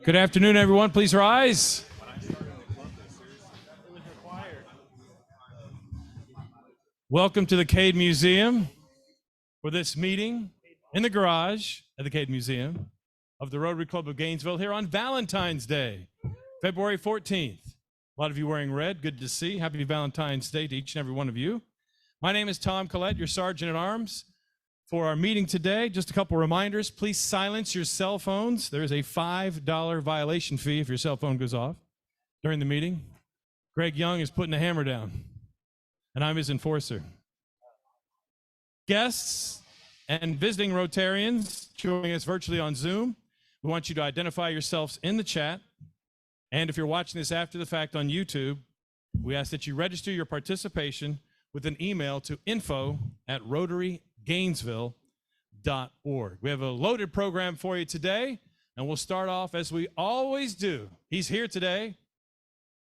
Good afternoon, everyone. Please rise. Welcome to the Cade Museum for this meeting in the garage at the Cade Museum of the Rotary Club of Gainesville here on Valentine's Day, February 14th. A lot of you wearing red. Good to see. Happy Valentine's Day to each and every one of you. My name is Tom Collette, your Sergeant at Arms. For our meeting today, just a couple reminders. Please silence your cell phones. There is a $5 violation fee if your cell phone goes off during the meeting. Greg Young is putting the hammer down, and I'm his enforcer. Guests and visiting Rotarians joining us virtually on Zoom, we want you to identify yourselves in the chat. And if you're watching this after the fact on YouTube, we ask that you register your participation with an email to info@rotarygainesville.org. We have a loaded program for you today, and we'll start off as we always do. He's here today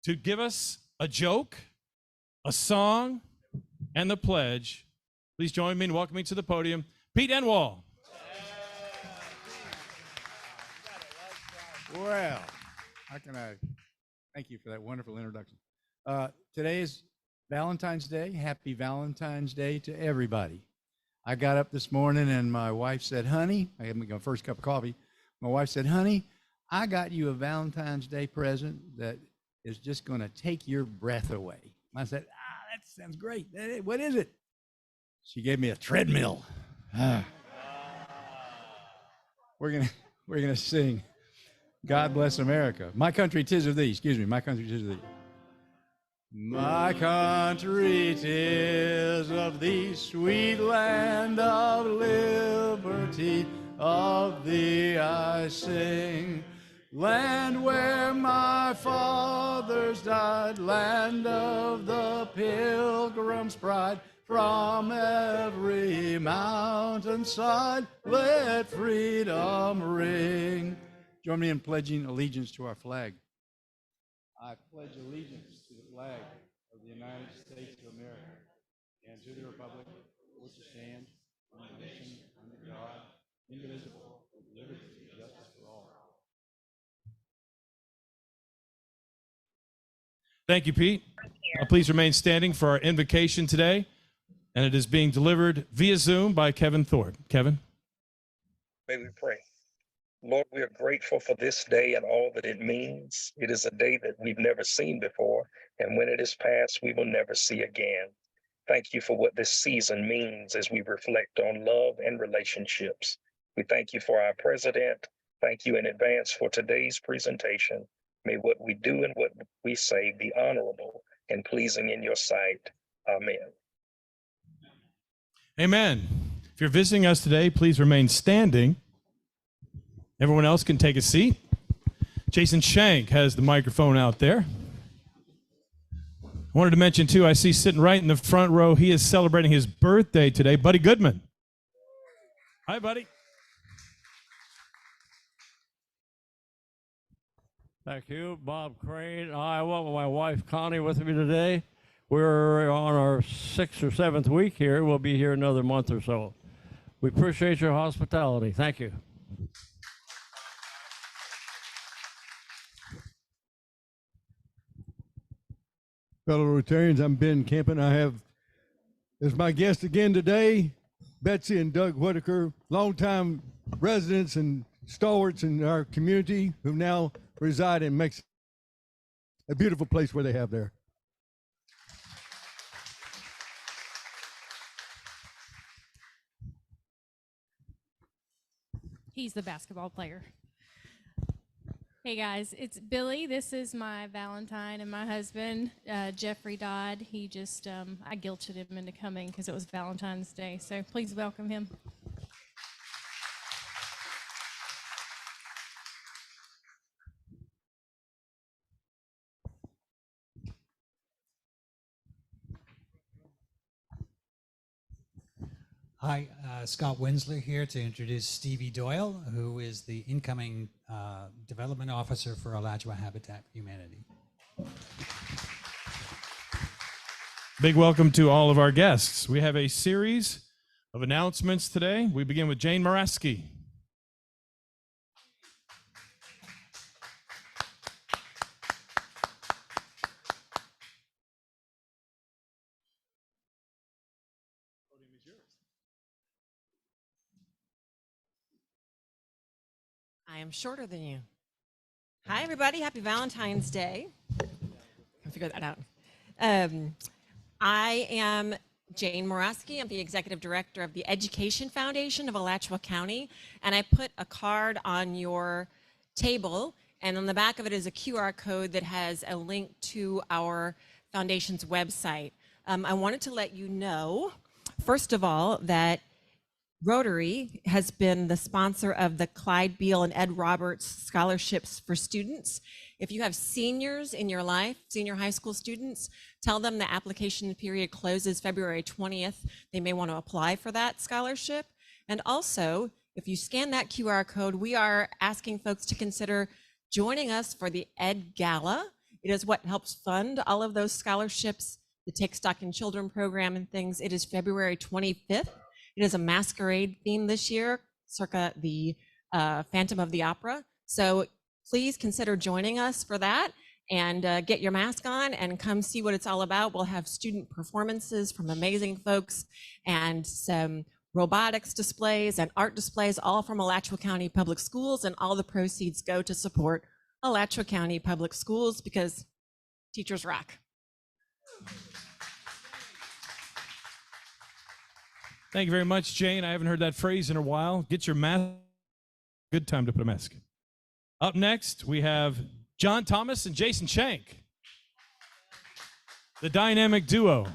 to give us a joke, a song, and the pledge. Please join me in welcoming to the podium, Pete Enwall. Well, how can I thank you for that wonderful introduction. Today is Valentine's Day. Happy Valentine's Day to everybody. I got up this morning and my wife said, honey, I had my first cup of coffee. My wife said, honey, I got you a Valentine's Day present that is just going to take your breath away. I said, that sounds great. What is it? She gave me a treadmill. We're gonna sing God Bless America. My country 'tis of thee. Excuse me. My country 'tis of thee. My country 'tis of thee, sweet land of liberty, of thee I sing. Land where my fathers died, land of the Pilgrim's pride, from every mountainside, let freedom ring. Join me in pledging allegiance to our flag. I pledge allegiance to the flag of the United States of America and to the republic for which it stands, one nation, under God, indivisible, with liberty and justice for all. Thank you, Pete. Please remain standing for our invocation today, and it is being delivered via Zoom by Kevin Thorpe. Kevin. May we pray. Lord, we are grateful for this day and all that it means. It is a day that we've never seen before, and when it is past, we will never see again. Thank you for what this season means as we reflect on love and relationships. We thank you for our president. Thank you in advance for today's presentation. May what we do and what we say be honorable and pleasing in your sight. Amen. Amen. If you're visiting us today, please remain standing. Everyone else can take a seat. Jason Shank has the microphone out there. I wanted to mention, too, I see sitting right in the front row, he is celebrating his birthday today, Buddy Goodman. Hi, Buddy. Thank you. Bob Crane, Iowa, with my wife Connie with me today. We're on our 6th or 7th week here. We'll be here another month or so. We appreciate your hospitality. Thank you. Fellow Rotarians, I'm Ben Kempen. I have as my guest again today, Betsy and Doug Whitaker, longtime residents and stalwarts in our community who now reside in Mexico. A beautiful place where they have there. He's the basketball player. Hey guys, it's Billy. This is my Valentine and my husband, Jeffrey Dodd. He just, I guilted him into coming because it was Valentine's Day. So please welcome him. Hi, Scott Winsler here to introduce Stevie Doyle, who is the incoming Development Officer for Alachua Habitat for Humanity. Big welcome to all of our guests. We have a series of announcements today. We begin with Jane Moraski. I am shorter than you. Hi, everybody. Happy Valentine's Day. I'll figure that out. I am Jane Moraski. I'm the Executive Director of the Education Foundation of Alachua County, and I put a card on your table, and on the back of it is a QR code that has a link to our foundation's website. I wanted to let you know, first of all, that Rotary has been the sponsor of the Clyde Beal and Ed Roberts scholarships for students. If you have seniors in your life, senior high school students, tell them the application period closes February 20th. They may want to apply for that scholarship. And also, if you scan that QR code, we are asking folks to consider joining us for the Ed Gala. It is what helps fund all of those scholarships, the Take Stock in Children program and things. It is February 25th. It is a masquerade theme this year, circa the Phantom of the Opera. So please consider joining us for that and get your mask on and come see what it's all about. We'll have student performances from amazing folks and some robotics displays and art displays, all from Alachua County Public Schools, and all the proceeds go to support Alachua County Public Schools because teachers rock. Thank you very much, Jane. I haven't heard that phrase in a while. Get your mask. Good time to put a mask. Up next, we have John Thomas and Jason Shank, the dynamic duo.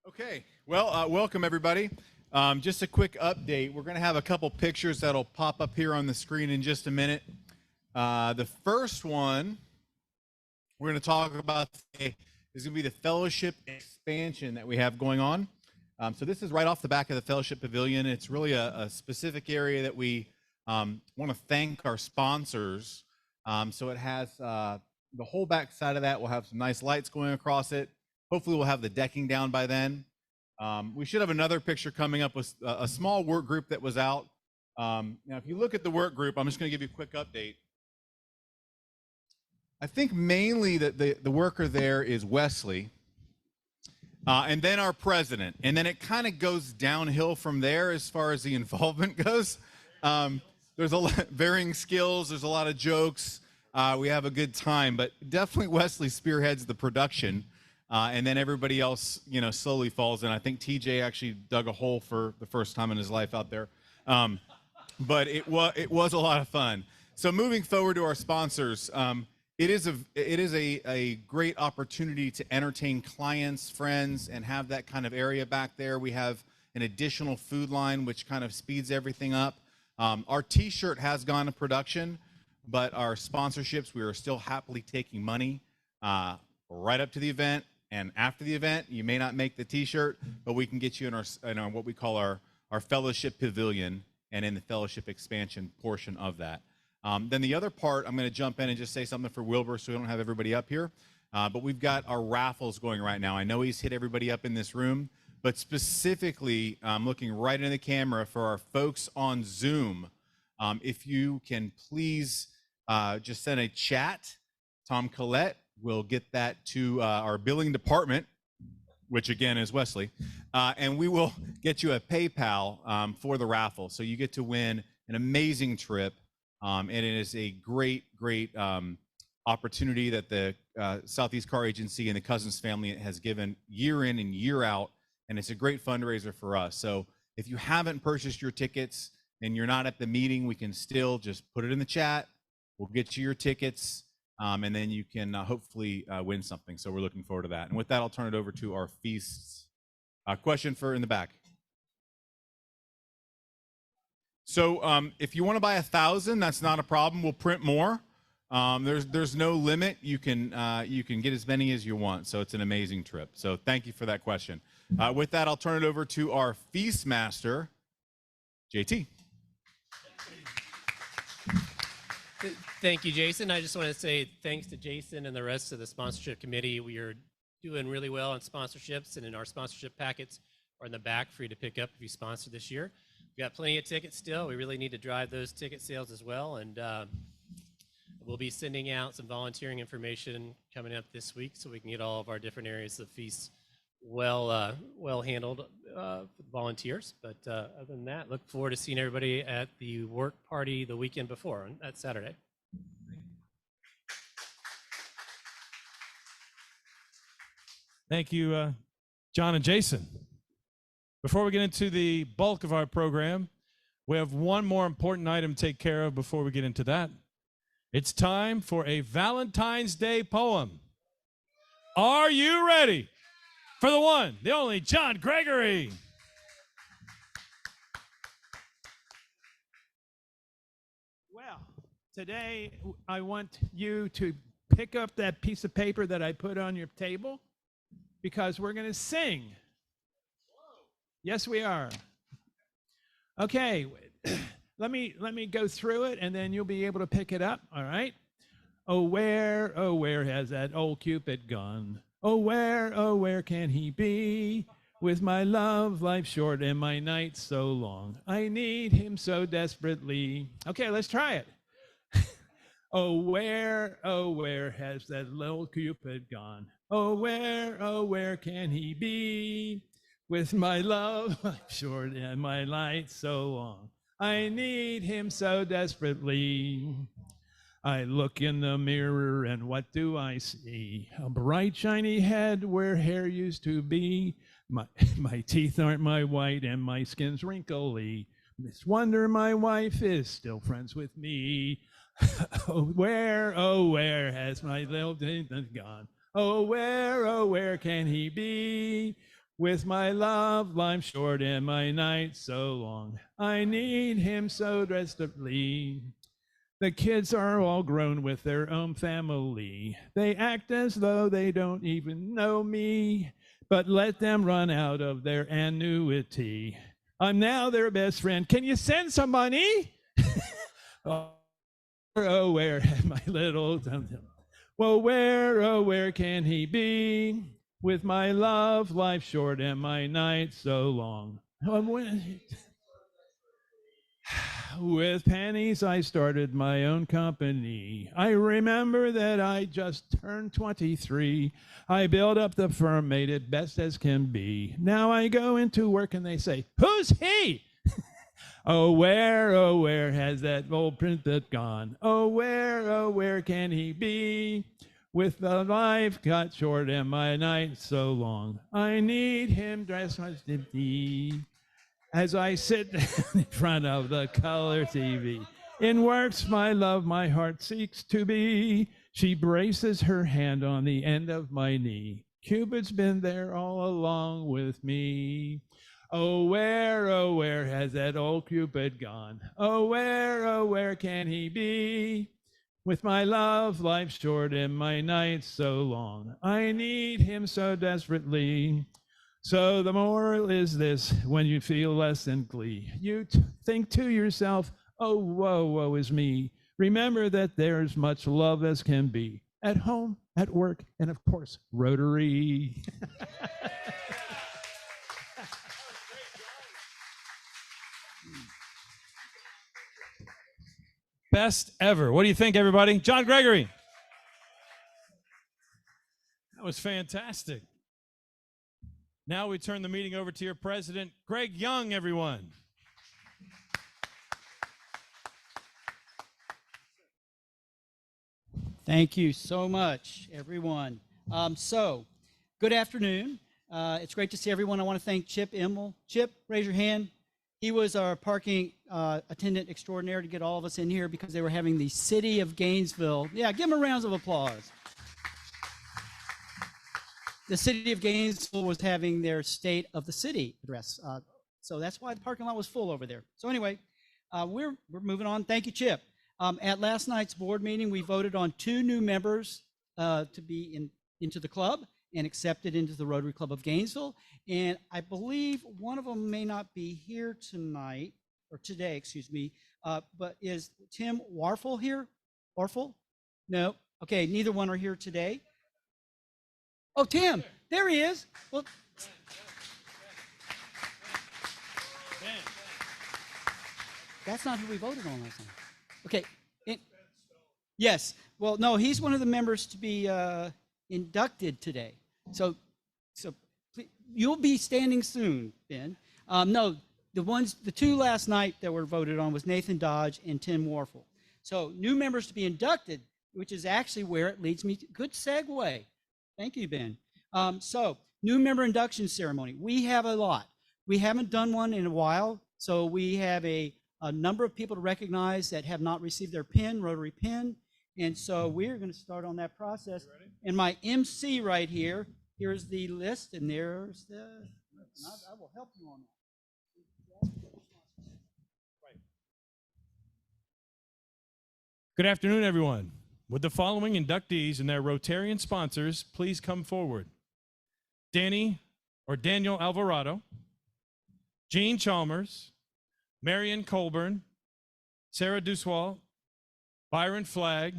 Okay, well, welcome everybody. Just a quick update. We're going to have a couple pictures that'll pop up here on the screen in just a minute. The first one we're going to talk about today is going to be the fellowship expansion that we have going on. So this is right off the back of the Fellowship Pavilion. It's really a specific area that we want to thank our sponsors. So it has the whole back side of that will have some nice lights going across it. Hopefully we'll have the decking down by then. We should have another picture coming up with a small work group that was out. Now, if you look at the work group, I'm just going to give you a quick update. I think mainly that the worker there is Wesley, and then our president. And then it kind of goes downhill from there as far as the involvement goes. There's a lot varying skills. There's a lot of jokes. We have a good time, but definitely Wesley spearheads the production. And then everybody else, you know, slowly falls in. I think TJ actually dug a hole for the first time in his life out there. But it was a lot of fun. So moving forward to our sponsors, it is a great opportunity to entertain clients, friends, and have that kind of area back there. We have an additional food line, which kind of speeds everything up. Our T-shirt has gone to production, but our sponsorships, we are still happily taking money right up to the event. And after the event, you may not make the T-shirt, but we can get you in our what we call our fellowship pavilion and in the fellowship expansion portion of that. Then the other part, I'm going to jump in and just say something for Wilbur so we don't have everybody up here. But we've got our raffles going right now. I know he's hit everybody up in this room, but specifically, I'm looking right into the camera for our folks on Zoom. If you can please just send a chat, Tom Collette will get that to our billing department, which again is Wesley, and we will get you a PayPal for the raffle. So you get to win an amazing trip, and it is a great opportunity that the Southeast Car Agency and the Cousins family has given year in and year out, and it's a great fundraiser for us. So if you haven't purchased your tickets and you're not at the meeting, we can still just put it in the chat. We'll get you your tickets. And then you can hopefully win something. So we're looking forward to that. And with that, I'll turn it over to our feasts. Question for in the back. So if you want to buy 1,000, that's not a problem. We'll print more. There's no limit. You can get as many as you want. So it's an amazing trip. So thank you for that question. With that, I'll turn it over to our feast master, JT. Thank you, Jason. I just want to say thanks to Jason and the rest of the sponsorship committee. We are doing really well on sponsorships, and in our sponsorship packets are in the back for you to pick up if you sponsor this year. We've got plenty of tickets still. We really need to drive those ticket sales as well, and We'll be sending out some volunteering information coming up this week so we can get all of our different areas of the feast well handled for volunteers. But other than that, look forward to seeing everybody at the work party the weekend before, on that Saturday. Thank you, John and Jason. Before we get into the bulk of our program, we have one more important item to take care of before we get into that. It's time for a Valentine's Day poem. Are you ready for the one, the only John Gregory? Well, today I want you to pick up that piece of paper that I put on your table because we're going to sing. Yes, we are. Okay, let me go through it and then you'll be able to pick it up, all right? Oh, where has that old Cupid gone? Oh, where can he be? With my love, life short and my night so long. I need him so desperately. Okay, let's try it. Oh, where has that little Cupid gone? Oh, where can he be? With my love, life short and my light so long. I need him so desperately. I look in the mirror and what do I see? A bright shiny head where hair used to be. My teeth aren't my white and my skin's wrinkly. Miss Wonder, my wife, is still friends with me. Oh, where has my little Nathan gone? Oh, where can he be? With my love, life short and my night so long. I need him so desperately. The kids are all grown with their own family. They act as though they don't even know me, but let them run out of their annuity. I'm now their best friend. Can you send some money? Oh, where my little... Well, where can he be? With my love, life short and my night so long. With pennies, I started my own company. I remember that I just turned 23. I built up the firm, made it best as can be. Now I go into work and they say, who's he? Oh, where has that old princess gone? Oh, where can he be? With the life cut short and my night so long. I need him dressed much to be. As I sit in front of the color TV, in works my love, my heart seeks to be. She braces her hand on the end of my knee. Cupid's been there all along with me. Oh, where has that old Cupid gone? Oh, where can he be? With my love, life short and my night so long. I need him so desperately. So the moral is this: when you feel less than glee, you think to yourself, oh, woe is me. Remember that there's much love as can be, at home, at work, and of course, Rotary. Best ever. What do you think, everybody? John Gregory. That was fantastic. Now we turn the meeting over to your president, Greg Young, everyone. Thank you so much, everyone. Good afternoon. It's great to see everyone. I want to thank Chip Immel. Chip, raise your hand. He was our parking attendant extraordinaire to get all of us in here because they were having the City of Gainesville. Yeah, give them a round of applause. The City of Gainesville was having their State of the City address. So that's why the parking lot was full over there. So anyway, we're moving on. Thank you, Chip. At last night's board meeting, we voted on 2 new members to be into the club and accepted into the Rotary Club of Gainesville. And I believe one of them may not be here tonight, or today, excuse me, but is Tim Warfel here? Warfel? No. Okay, neither one are here today. Oh, Tim, there he is. Well, that's not who we voted on last night. Okay, Yes. Well, no, he's one of the members to be inducted today. So you'll be standing soon, Ben. No, the two last night that were voted on was Nathan Dodge and Tim Warfel. So new members to be inducted, which is actually where it leads me to. Good segue. Thank you, Ben. So new member induction ceremony. We have a lot. We haven't done one in a while. So we have a number of people to recognize that have not received their pin, Rotary pin. And so we're going to start on that process. And my MC right here, here's the list, and there's the, I will help you on that. Good afternoon, everyone. Would the following inductees and their Rotarian sponsors please come forward? Daniel Alvarado, Jean Chalmers, Marion Colburn, Sarah Duswall, Byron Flagg,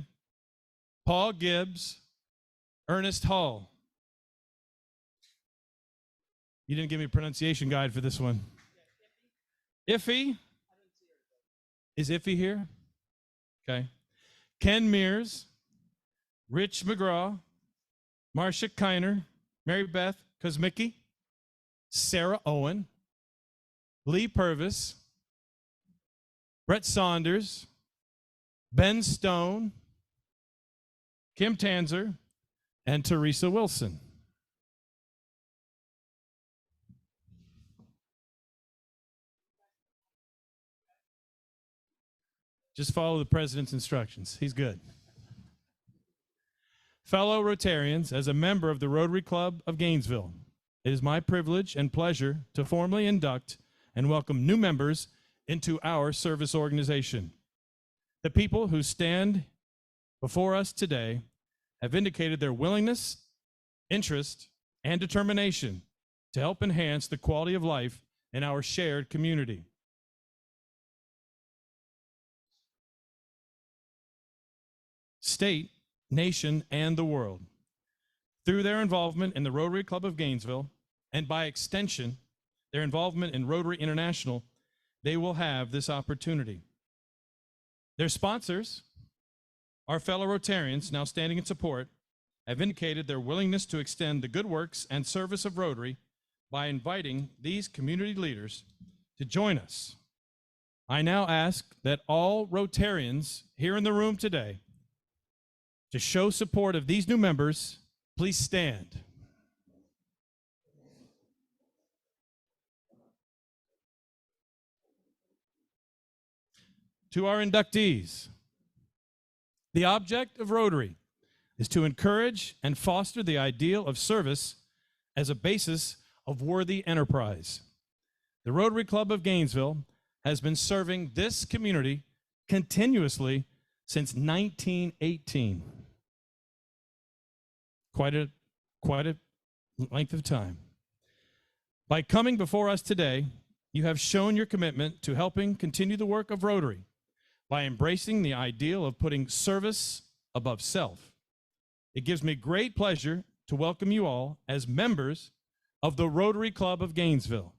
Paul Gibbs, Ernest Hall. You didn't give me a pronunciation guide for this one. Iffy? Is Iffy here? Okay. Ken Mears, Rich McGraw, Marcia Kiner, Mary Beth Kosmicki, Sarah Owen, Lee Purvis, Brett Saunders, Ben Stone, Kim Tanzer, and Teresa Wilson. Just follow the president's instructions. He's good. Fellow Rotarians, as a member of the Rotary Club of Gainesville, it is my privilege and pleasure to formally induct and welcome new members into our service organization. The people who stand before us today have indicated their willingness, interest, and determination to help enhance the quality of life in our shared community. State, nation, and the world. Through their involvement in the Rotary Club of Gainesville, and by extension, their involvement in Rotary International, they will have this opportunity. Their sponsors, our fellow Rotarians now standing in support, have indicated their willingness to extend the good works and service of Rotary by inviting these community leaders to join us. I now ask that all Rotarians here in the room today, to show support of these new members, please stand. To our inductees, the object of Rotary is to encourage and foster the ideal of service as a basis of worthy enterprise. The Rotary Club of Gainesville has been serving this community continuously since 1918. Quite a length of time. By coming before us today, you have shown your commitment to helping continue the work of Rotary by embracing the ideal of putting service above self. It gives me great pleasure to welcome you all as members of the Rotary Club of Gainesville.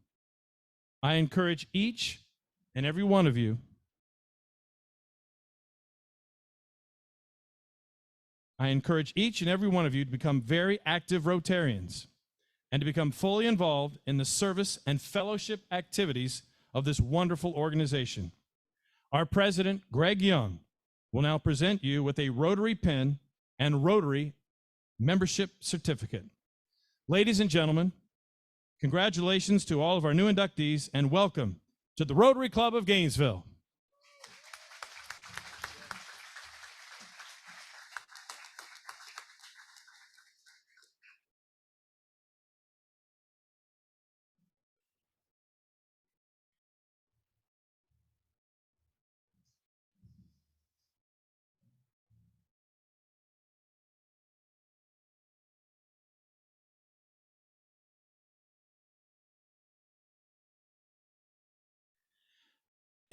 I encourage each and every one of you to become very active Rotarians and to become fully involved in the service and fellowship activities of this wonderful organization. Our president, Greg Young, will now present you with a Rotary pin and Rotary membership certificate. Ladies and gentlemen, congratulations to all of our new inductees and welcome to the Rotary Club of Gainesville.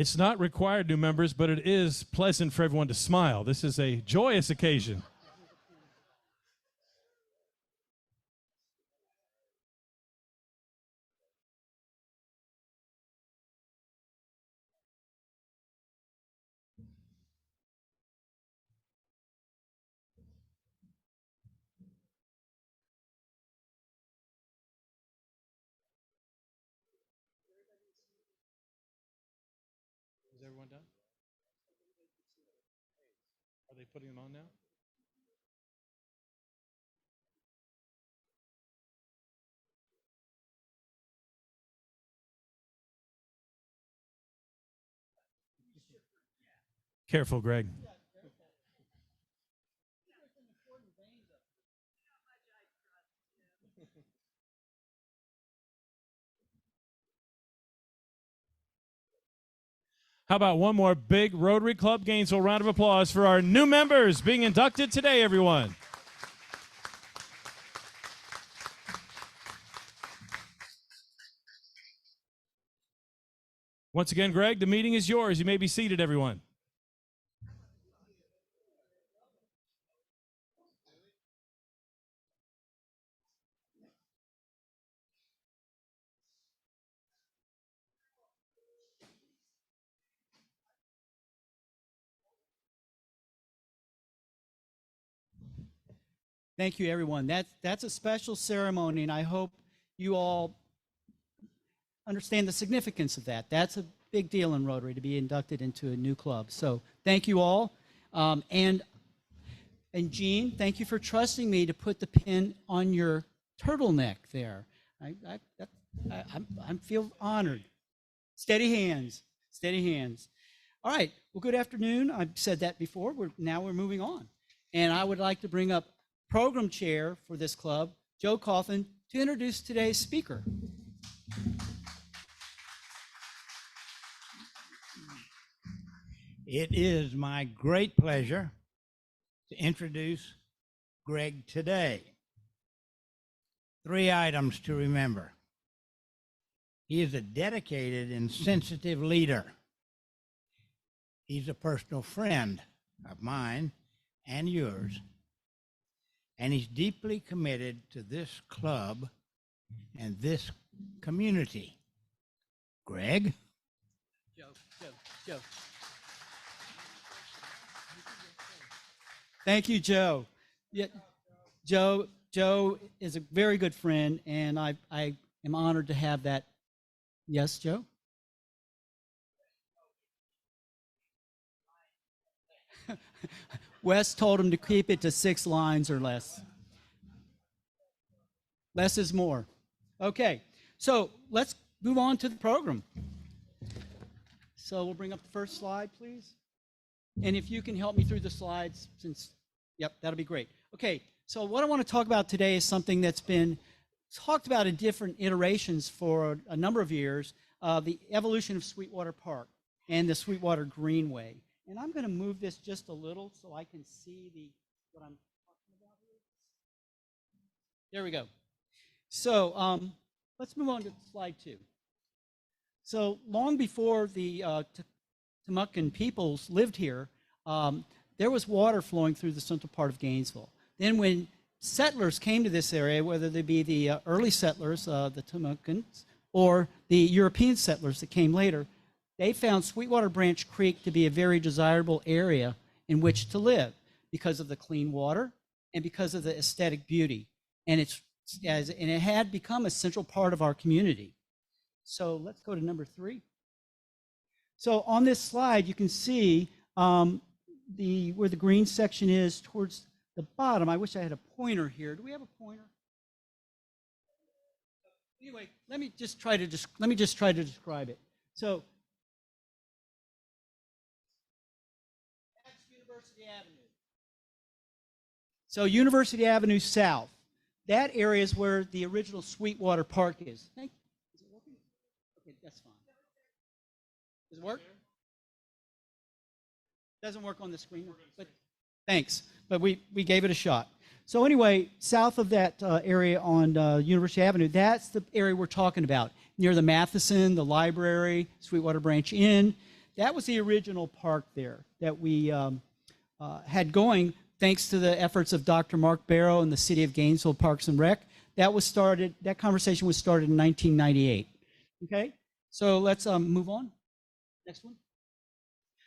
It's not required, new members, but it is pleasant for everyone to smile. This is a joyous occasion. countdown? Are they putting them on now? Careful, Greg. How about one more big Rotary Club Gainesville round of applause for our new members being inducted today, everyone. Once again, Greg, the meeting is yours. You may be seated, everyone. Thank you, everyone. That's a special ceremony, and I hope you all understand the significance of that. That's a big deal in Rotary to be inducted into a new club. So thank you all. And Jean, thank you for trusting me to put the pin on your turtleneck there. I feel honored. Steady hands, steady hands. All right, well, good afternoon. I've said that before. Now we're moving on. And I would like to bring up program chair for this club, Joe Coffin, to introduce today's speaker. It is my great pleasure to introduce Greg today. 3 items to remember. He is a dedicated and sensitive leader. He's a personal friend of mine and yours. And he's deeply committed to this club and this community. Greg? Joe. Thank you, Joe. Yeah, Joe is a very good friend, and I am honored to have that. Yes, Joe? Wes told him to keep it to 6 lines or less. Less is more. Okay, so let's move on to the program. So we'll bring up the first slide, please. And if you can help me through the slides, yep, that'll be great. Okay, so what I want to talk about today is something that's been talked about in different iterations for a number of years, the evolution of Sweetwater Park and the Sweetwater Greenway. And I'm going to move this just a little so I can see what I'm talking about here. There we go. So let's move on to slide 2. So long before the Timucuan peoples lived here, there was water flowing through the central part of Gainesville. Then when settlers came to this area, whether they be the early settlers, the Timucuans, or the European settlers that came later, they found Sweetwater Branch Creek to be a very desirable area in which to live because of the clean water and because of the aesthetic beauty. And it had become a central part of our community. So let's go to number 3. So on this slide, you can see where the green section is towards the bottom. I wish I had a pointer here. Do we have a pointer? Anyway, let me just try to describe it. So that's University Avenue. So University Avenue South. That area is where the original Sweetwater Park is. Is it working? Okay, that's fine. Does it work? Doesn't work on the screen, but thanks. But we gave it a shot. So anyway, south of that area on University Avenue, that's the area we're talking about, near the Matheson, the library, Sweetwater Branch Inn. That was the original park there that we had going thanks to the efforts of Dr. Mark Barrow and the City of Gainesville Parks and Rec. That conversation was started in 1998. Okay, so let's move on. Next one.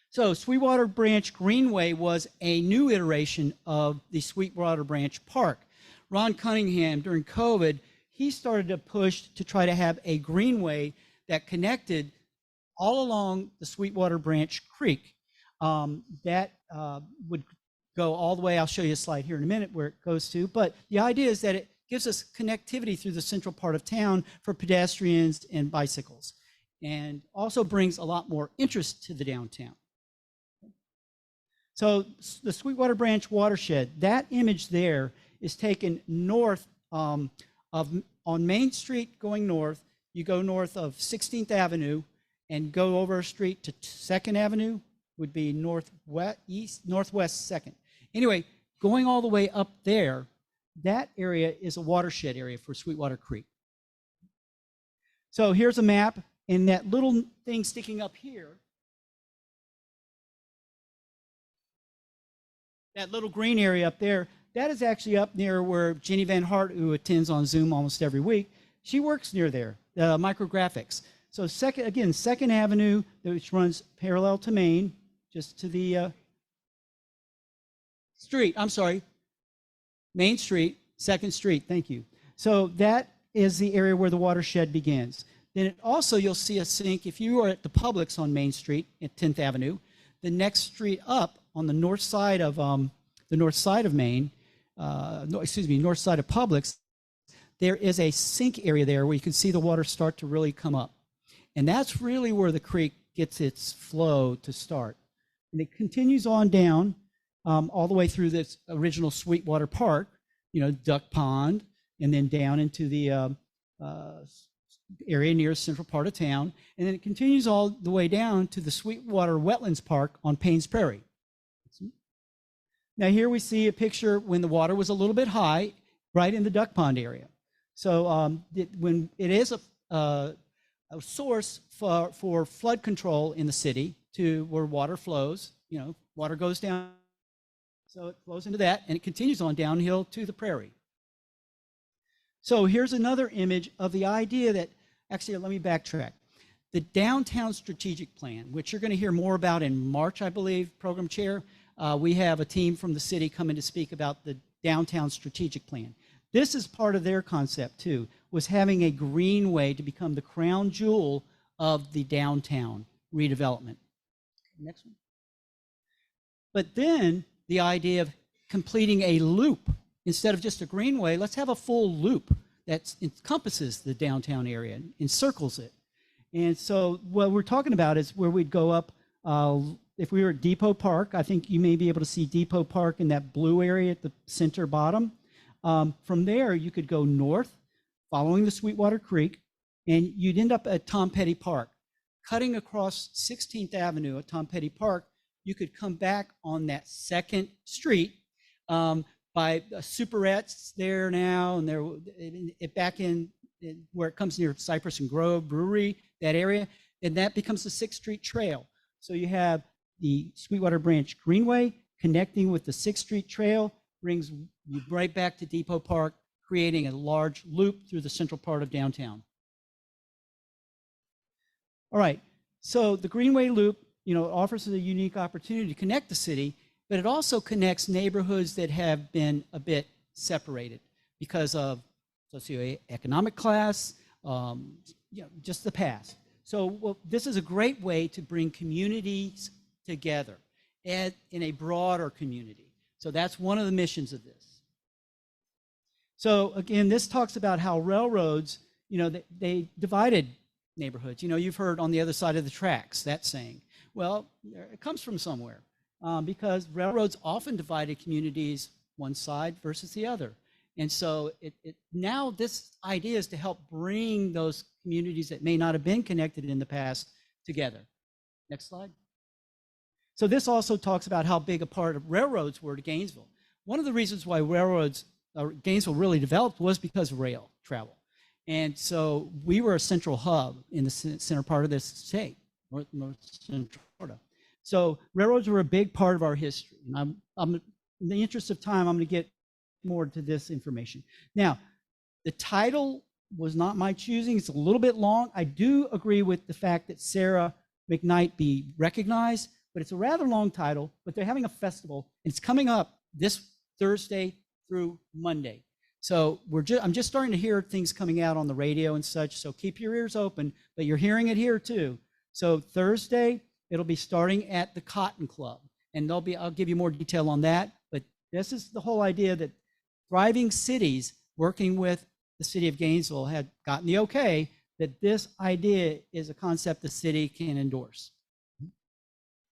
So Sweetwater Branch Greenway was a new iteration of the Sweetwater Branch Park. Ron Cunningham, during COVID, he started to push to try to have a greenway that connected all along the Sweetwater Branch Creek. That would go all the way. I'll show you a slide here in a minute where it goes to. But the idea is that it gives us connectivity through the central part of town for pedestrians and bicycles, and also brings a lot more interest to the downtown. So the Sweetwater Branch watershed, that image there is taken north on Main Street going north. You go north of 16th Avenue and go over a street to 2nd Avenue, would be northwest 2nd. Anyway, going all the way up there, that area is a watershed area for Sweetwater Creek. So here's a map, and that little thing sticking up here, that little green area up there, that is actually up near where Jenny Van Hart, who attends on Zoom almost every week, she works near there, micrographics. So 2nd Avenue, which runs parallel to Main, just to the street, I'm sorry, Main Street, 2nd Street, thank you. So that is the area where the watershed begins. Then it also, you'll see a sink, if you are at the Publix on Main Street at 10th Avenue, the next street up on the north side of Main, north side of Publix, there is a sink area there where you can see the water start to really come up. And that's really where the creek gets its flow to start. And it continues on down all the way through this original Sweetwater Park, Duck Pond, and then down into the area near the central part of town. And then it continues all the way down to the Sweetwater Wetlands Park on Paynes Prairie. Now here we see a picture when the water was a little bit high, right in the Duck Pond area. So when it is a source for flood control in the city to where water flows, water goes down, so it flows into that, and it continues on downhill to the prairie. So here's another image of the idea that, actually, let me backtrack. The Downtown Strategic Plan, which you're going to hear more about in March, I believe, Program Chair. We have a team from the city coming to speak about the Downtown Strategic Plan. This is part of their concept, too, was having a greenway to become the crown jewel of the downtown redevelopment. Next one. But then the idea of completing a loop. Instead of just a greenway, let's have a full loop that encompasses the downtown area and encircles it. And so what we're talking about is where we'd go up, if we were at Depot Park, I think you may be able to see Depot Park in that blue area at the center bottom. From there, you could go north, following the Sweetwater Creek, and you'd end up at Tom Petty Park. Cutting across 16th Avenue at Tom Petty Park, you could come back on that 2nd Street by Superettes there now, and they're back in where it comes near Cypress and Grove Brewery, that area, and that becomes the 6th Street Trail. So you have the Sweetwater Branch Greenway connecting with the 6th Street Trail, brings you right back to Depot Park, creating a large loop through the central part of downtown. All right, so the Greenway Loop, offers a unique opportunity to connect the city, but it also connects neighborhoods that have been a bit separated because of socioeconomic class, just the past. So this is a great way to bring communities together in a broader community. So that's one of the missions of this. So again, this talks about how railroads, they divided neighborhoods. You've heard on the other side of the tracks, that saying. Well, it comes from somewhere because railroads often divided communities one side versus the other. And so now this idea is to help bring those communities that may not have been connected in the past together. Next slide. So this also talks about how big a part of railroads were to Gainesville. One of the reasons why Gainesville really developed was because of rail travel. And so we were a central hub in the center part of this state, North Central Florida. So railroads were a big part of our history. And I'm in the interest of time, I'm going to get more to this information. Now, the title was not my choosing. It's a little bit long. I do agree with the fact that Sarah McKnight be recognized, but it's a rather long title, but they're having a festival, and it's coming up this Thursday through Monday. So I'm just starting to hear things coming out on the radio and such, so keep your ears open, but you're hearing it here too. So Thursday, it'll be starting at the Cotton Club, and I'll give you more detail on that. But this is the whole idea that thriving cities working with the city of Gainesville had gotten the okay that this idea is a concept the city can endorse.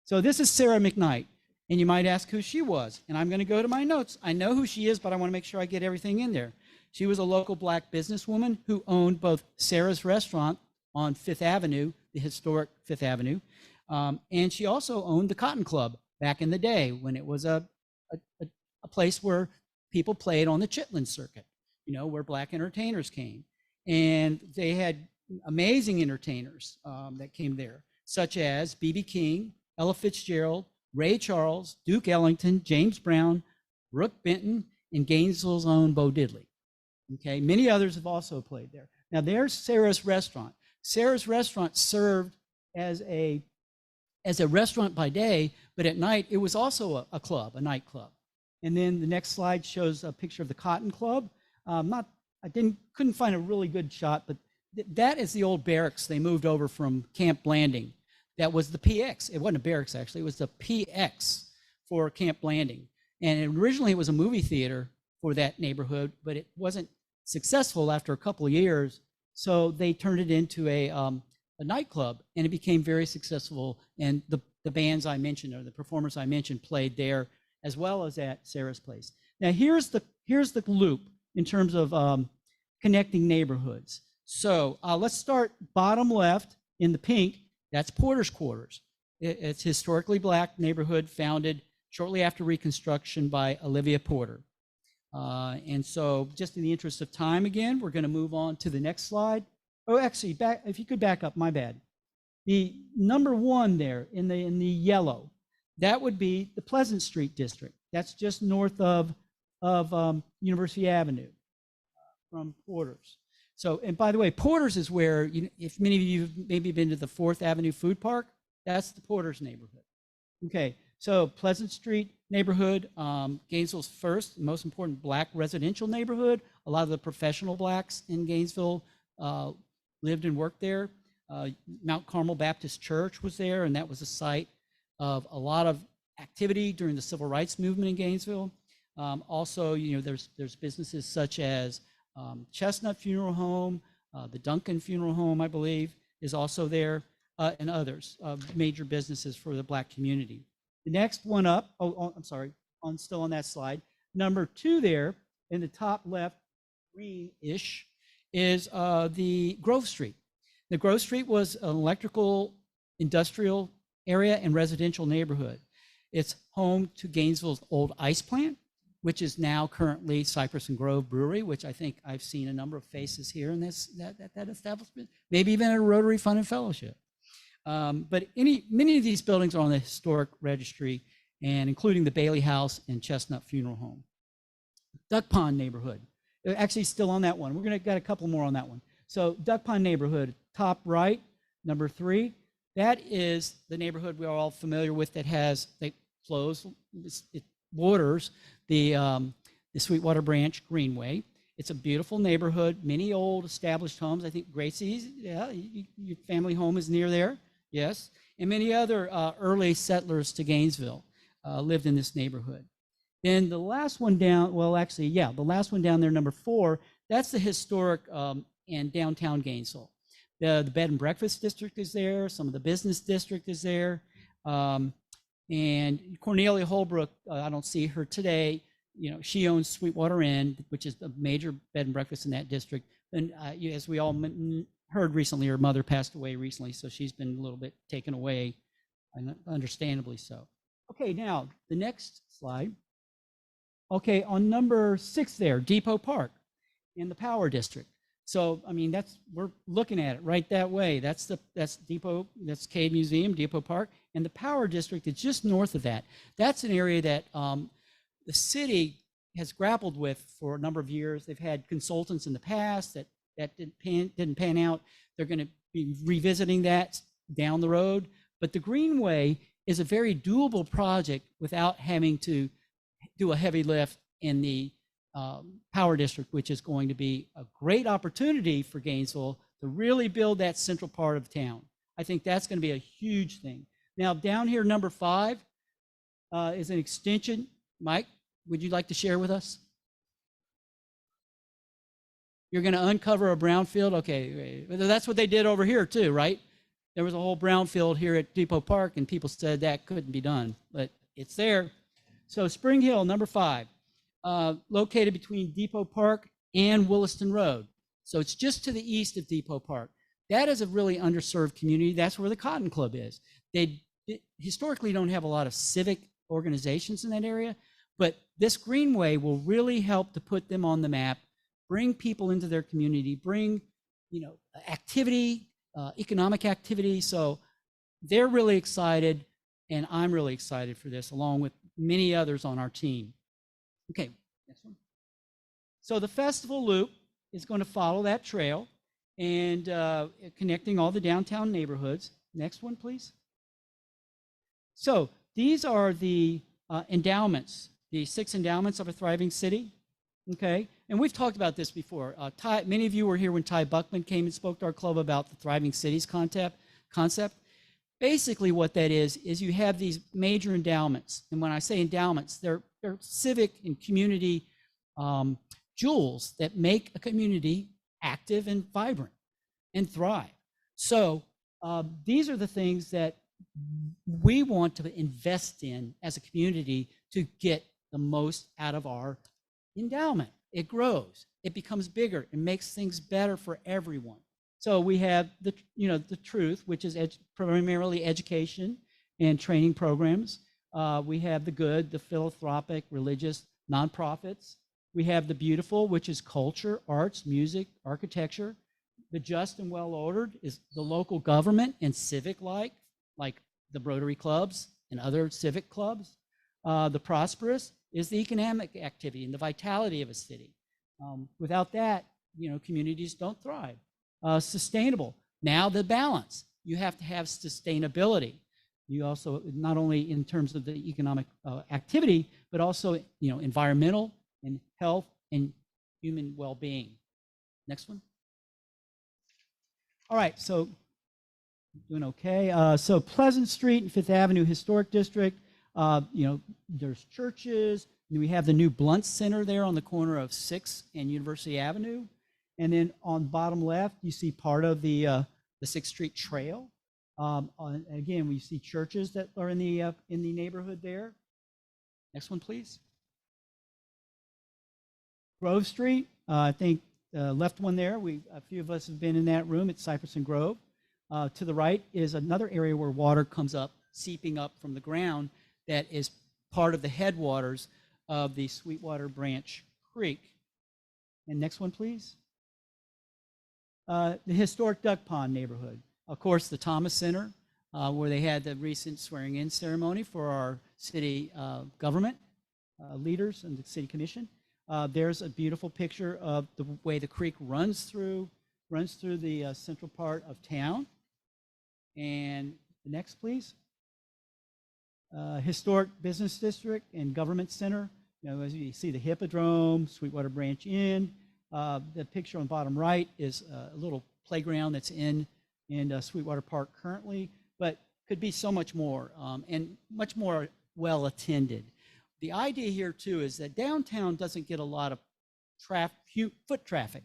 So this is Sarah McKnight, and you might ask who she was. And I'm going to go to my notes. I know who she is, but I want to make sure I get everything in there. She was a local Black businesswoman who owned both Sarah's Restaurant on Fifth Avenue, the historic Fifth Avenue, and she also owned the Cotton Club back in the day when it was a place where people played on the Chitlin circuit, you know, where Black entertainers came. And they had amazing entertainers that came there, such as B.B. King, Ella Fitzgerald, Ray Charles, Duke Ellington, James Brown, Brooke Benton, and Gainesville's own Bo Diddley. Okay, many others have also played there. Now there's Sarah's Restaurant. Sarah's Restaurant served as a restaurant by day, but at night it was also a club, a nightclub. And then the next slide shows a picture of the Cotton Club. Couldn't find a really good shot, but that is the old barracks they moved over from Camp Blanding. That was the PX. It wasn't a barracks, actually. It was the PX for Camp Blanding. And originally it was a movie theater for that neighborhood, but it wasn't successful after a couple of years. So they turned it into a nightclub, and it became very successful. And the bands I mentioned, or the performers I mentioned, played there as well as at Sarah's Place. Now here's the loop in terms of connecting neighborhoods. So let's start bottom left in the pink. That's Porter's Quarters. It's historically Black neighborhood founded shortly after Reconstruction by Olivia Porter. And so just in the interest of time again, we're going to move on to the next slide. Oh, actually, if you could back up, my bad. The number one there in the yellow, that would be the Pleasant Street district. That's just north of University Avenue from Porter's. So, and by the way, Porter's is where, if many of you have maybe been to the 4th Avenue Food Park, that's the Porter's neighborhood. Okay, so Pleasant Street neighborhood, Gainesville's first, most important Black residential neighborhood. A lot of the professional Blacks in Gainesville lived and worked there. Mount Carmel Baptist Church was there, and that was a site of a lot of activity during the civil rights movement in Gainesville. Also, there's businesses such as Chestnut Funeral Home, the Duncan Funeral Home, I believe, is also there, and others, major businesses for the Black community. The next one up, I'm sorry, still on that slide, number 2 there in the top left, green-ish, is the Grove Street. The Grove Street was an electrical, industrial area and residential neighborhood. It's home to Gainesville's old ice plant, which is now currently Cypress and Grove Brewery, which I think I've seen a number of faces here in that establishment, maybe even at a Rotary Fund and Fellowship. But many of these buildings are on the historic registry, and including the Bailey House and Chestnut Funeral Home. Duck Pond neighborhood, actually still on that one. We're gonna got a couple more on that one. So Duck Pond neighborhood, top right, number 3, that is the neighborhood we're all familiar with that flows, it waters the Sweetwater Branch Greenway. It's a beautiful neighborhood, many old established homes. I think Gracie's, yeah, your family home is near there, yes. And many other early settlers to Gainesville lived in this neighborhood. Then the last one down, the last one down there, number 4, that's the historic and downtown Gainesville. The bed and breakfast district is there, some of the business district is there. And Cornelia Holbrook, I don't see her today. She owns Sweetwater Inn, which is a major bed and breakfast in that district. And as we all heard recently, her mother passed away recently, so she's been a little bit taken away, and understandably so. Okay, now the next slide. Okay, on number 6 there, Depot Park in the Power District. So, I mean, we're looking at it right that way. That's Depot, that's Cade Museum, Depot Park, and the Power District is just north of that. That's an area that the city has grappled with for a number of years. They've had consultants in the past that didn't pan out. They're going to be revisiting that down the road. But the Greenway is a very doable project without having to do a heavy lift in the Power District, which is going to be a great opportunity for Gainesville to really build that central part of town. I think that's going to be a huge thing. Now, down here, number 5 is an extension. Mike, would you like to share with us? You're going to uncover a brownfield? Okay, that's what they did over here too, right? There was a whole brownfield here at Depot Park, and people said that couldn't be done, but it's there. So Spring Hill, number 5, located between Depot Park and Williston Road. So it's just to the east of Depot Park. That is a really underserved community. That's where the Cotton Club is. They historically don't have a lot of civic organizations in that area, but this Greenway will really help to put them on the map, bring people into their community, bring, activity, economic activity. So they're really excited, and I'm really excited for this, along with many others on our team. Okay, next one. So the festival loop is going to follow that trail and connecting all the downtown neighborhoods. Next one, please. So these are the endowments, the 6 endowments of a thriving city. Okay, and we've talked about this before. Many of you were here when Ty Buckman came and spoke to our club about the Thriving Cities concept. Basically what that is you have these major endowments. And when I say endowments, they're civic and community jewels that make a community active and vibrant and thrive. So these are the things that we want to invest in as a community to get the most out of our endowment. It grows, it becomes bigger, it makes things better for everyone. So we have the truth, which is primarily education and training programs. We have the good, the philanthropic, religious, nonprofits. We have the beautiful, which is culture, arts, music, architecture. The just and well-ordered is the local government and civic like the Rotary clubs and other civic clubs. The prosperous is the economic activity and the vitality of a city. Without that, communities don't thrive. Sustainable, now the balance. You have to have sustainability. You also, not only in terms of the economic activity, but also, environmental and health and human well-being. Next one. All right, so doing okay. So Pleasant Street and Fifth Avenue Historic District, there's churches. And we have the new Blunt Center there on the corner of 6th and University Avenue. And then on bottom left, you see part of the 6th Street Trail. Again, we see churches that are in the neighborhood there. Next one, please. Grove Street, I think left one there. A few of us have been in that room at Cypress and Grove. To the right is another area where water comes up, seeping up from the ground, that is part of the headwaters of the Sweetwater Branch Creek. And next one, please. The historic Duck Pond neighborhood. Of course, the Thomas Center, where they had the recent swearing-in ceremony for our city government leaders and the city commission. There's a beautiful picture of the way the creek runs through the central part of town. And the next, please. Historic Business District and Government Center. As you see, the Hippodrome, Sweetwater Branch Inn. The picture on the bottom right is a little playground that's in Sweetwater Park currently, but could be so much more and much more well attended. The idea here too is that downtown doesn't get a lot of foot traffic,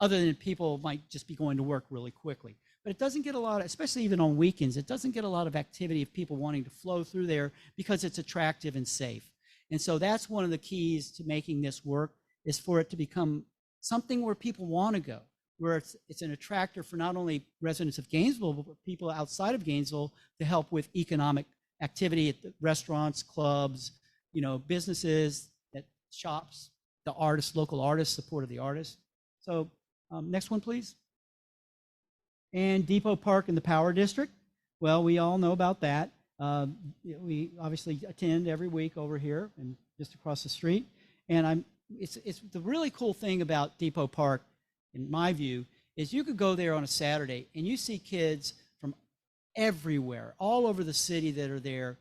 other than people might just be going to work really quickly. But it doesn't get a lot, especially even on weekends, it doesn't get a lot of activity of people wanting to flow through there because it's attractive and safe. And so that's one of the keys to making this work, is for it to become something where people want to go, where it's an attractor for not only residents of Gainesville, but people outside of Gainesville to help with economic activity at the restaurants, clubs, businesses, at shops, the artists, local artists, support of the artists. So next one, please. And Depot Park in the Power District. Well, we all know about that. We obviously attend every week over here and just across the street. And it's the really cool thing about Depot Park, in my view, is you could go there on a Saturday and you see kids from everywhere, all over the city that are there,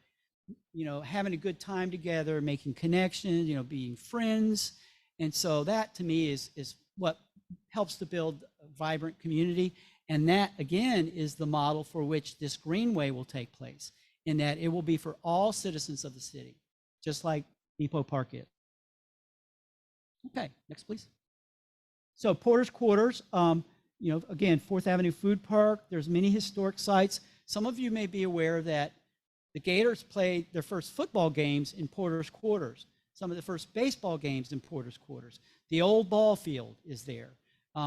having a good time together, making connections, being friends. And so that to me is what helps to build vibrant community. And that, again, is the model for which this Greenway will take place, in that it will be for all citizens of the city, just like Depot Park is. Okay, next, please. So Porter's Quarters, again, 4th Avenue Food Park. There's many historic sites. Some of you may be aware that the Gators played their first football games in Porter's Quarters. Some of the first baseball games in Porter's Quarters. The old ball field is there.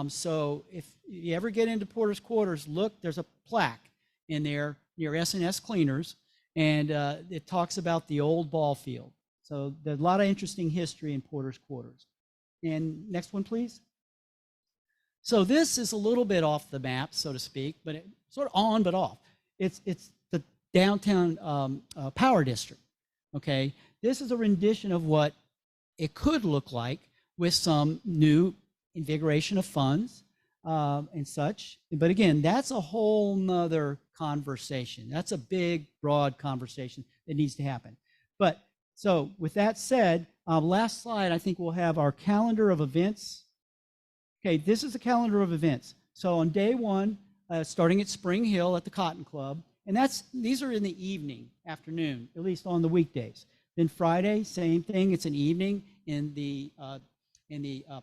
So if you ever get into Porter's Quarters, look, there's a plaque in there near S&S Cleaners, and it talks about the old ball field. So there's a lot of interesting history in Porter's Quarters. And next one, please. So this is a little bit off the map, so to speak, but it, sort of on but off. It's the downtown power district, okay? This is a rendition of what it could look like with some new invigoration of funds and such. But again, that's a whole nother conversation. That's a big, broad conversation that needs to happen. But so with that said, last slide, I think we'll have our calendar of events. Okay, this is the calendar of events. So on day one, starting at Spring Hill at the Cotton Club, and these are in the evening, afternoon, at least on the weekdays. Then Friday, same thing. It's an evening in the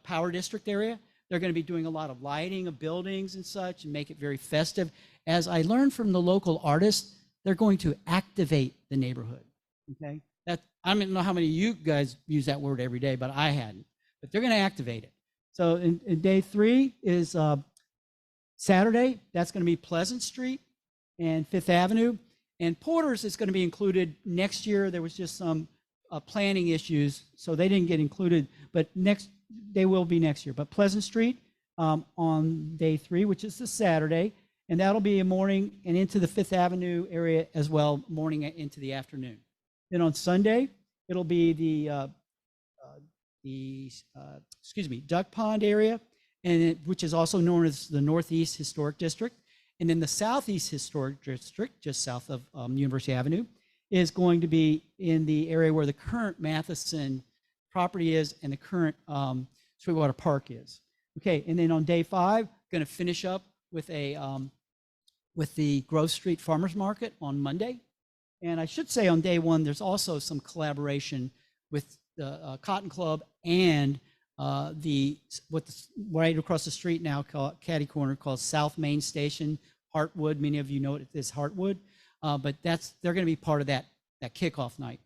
Power District area. They're going to be doing a lot of lighting of buildings and such and make it very festive. As I learned from the local artists, they're going to activate the neighborhood. Okay, I don't know how many of you guys use that word every day, but I hadn't. But they're going to activate it. So in day 3 is Saturday. That's going to be Pleasant Street and 5th Avenue. And Porter's is going to be included next year. There was just some planning issues, so they didn't get included. But they will be next year. But Pleasant Street on day 3, which is the Saturday, and that'll be a morning and into the 5th Avenue area as well, morning into the afternoon. Then on Sunday, it'll be the Duck Pond area, which is also known as the Northeast Historic District. And then the Southeast Historic District, just south of University Avenue, is going to be in the area where the current Matheson property is and the current Sweetwater Park is. Okay, and then on day 5, going to finish up with the Grove Street Farmers Market on Monday. And I should say on day 1, there's also some collaboration with the Cotton Club and right across the street now, called Caddy Corner, called South Main Station, Heartwood. Many of you know it as Heartwood, but they're going to be part of that kickoff night.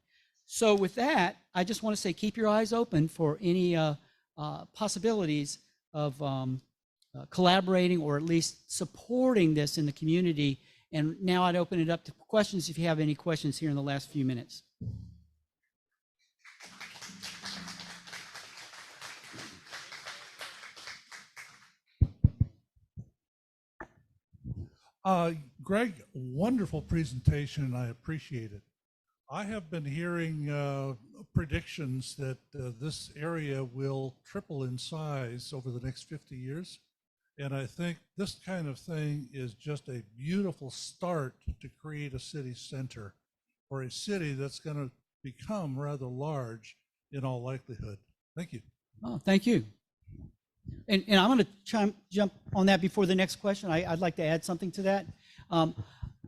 So with that, I just want to say keep your eyes open for any possibilities of collaborating or at least supporting this in the community. And now I'd open it up to questions if you have any questions here in the last few minutes. Greg, wonderful presentation, and I appreciate it. I have been hearing predictions that this area will triple in size over the next 50 years. And I think this kind of thing is just a beautiful start to create a city center for a city that's going to become rather large in all likelihood. Thank you. Oh, thank you. And I'm going to jump on that before the next question. I'd like to add something to that.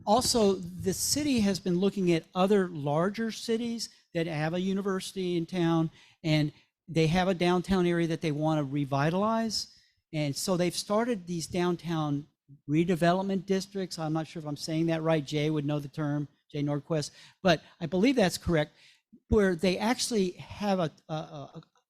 Also, the city has been looking at other larger cities that have a university in town, and they have a downtown area that they want to revitalize. And so they've started these downtown redevelopment districts. I'm not sure if I'm saying that right. Jay would know the term, Jay Nordquist, but I believe that's correct, where they actually have a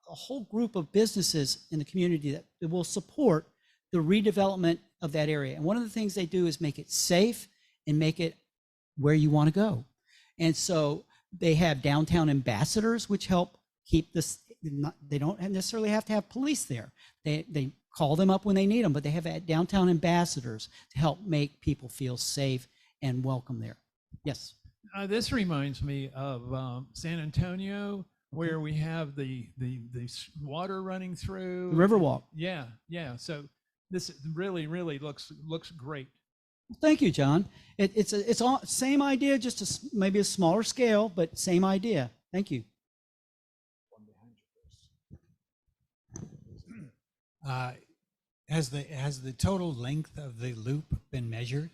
whole group of businesses in the community that will support the redevelopment of that area. And one of the things they do is make it safe and make it where you want to go. And so they have downtown ambassadors, which help keep this. They don't necessarily have to have police there. They call them up when they need them, but they have downtown ambassadors to help make people feel safe and welcome there. Yes. This reminds me of San Antonio, where we have the water running through the Riverwalk. Yeah. So this really looks great. Thank you, John. It's all same idea, just maybe a smaller scale, but same idea. Thank you. Has the total length of the loop been measured?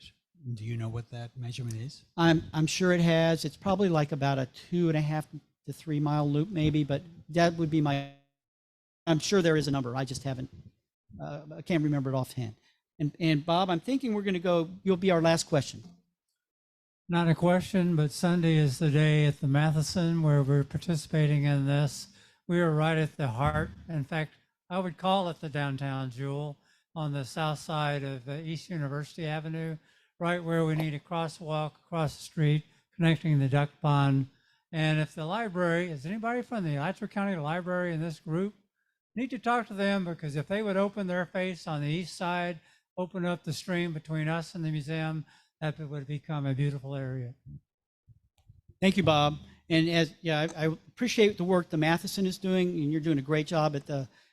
Do you know what that measurement is? I'm sure it has. It's probably like about a 2.5 to 3 mile loop maybe, but that would be I'm sure there is a number. I just haven't, I can't remember it offhand. And Bob, I'm thinking we're going to go, you'll be our last question. Not a question, but Sunday is the day at the Matheson where we're participating in this. We are right at the heart. In fact, I would call it the downtown jewel on the south side of East University Avenue, right where we need a crosswalk across the street connecting the duck pond. And if the library, is anybody from the Alachua County Library in this group? Need to talk to them, because if they would open their face on the east side, open up the stream between us and the museum, that would become a beautiful area. Thank you, Bob. And I appreciate the work the Matheson is doing, and you're doing a great job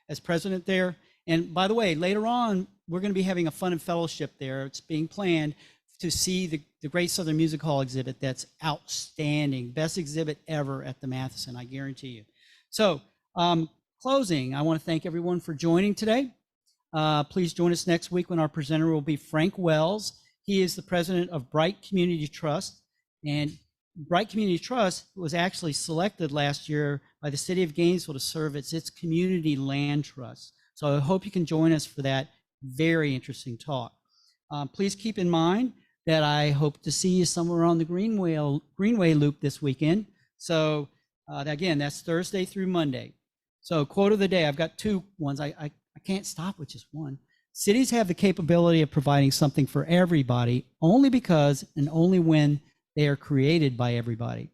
as president there. And by the way, later on, we're going to be having a fun and fellowship there. It's being planned to see the Great Southern Music Hall exhibit. That's outstanding, best exhibit ever at the Matheson, I guarantee you. So, closing, I want to thank everyone for joining today. Please join us next week when our presenter will be Frank Wells. He is the president of Bright Community Trust, and Bright Community Trust was actually selected last year by the city of Gainesville to serve as its community land trust. So I hope you can join us for that very interesting talk. Please keep in mind that I hope to see you somewhere on the Greenway loop this weekend. So again, that's Thursday through Monday. So quote of the day, I've got two ones. I can't stop with just one. Cities have the capability of providing something for everybody only because and only when they are created by everybody.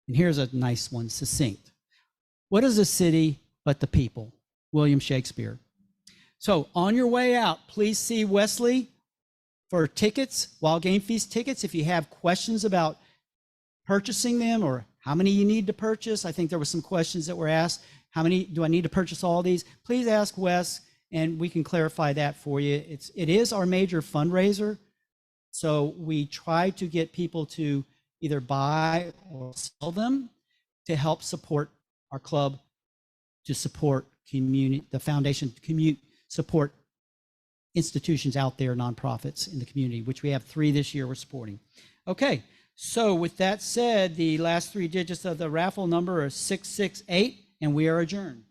And here's a nice one, succinct. What is a city but the people? William Shakespeare. So on your way out, please see Wesley for tickets, Wild Game Feast tickets. If you have questions about purchasing them or how many you need to purchase, I think there were some questions that were asked. How many do I need to purchase all these? Please ask Wes, and we can clarify that for you. It is our major fundraiser, so we try to get people to either buy or sell them to help support our club, to support community, the foundation, to support institutions out there, nonprofits in the community, which we have 3 this year we're supporting. Okay, so with that said, the last 3 digits of the raffle number are 668, and we are adjourned.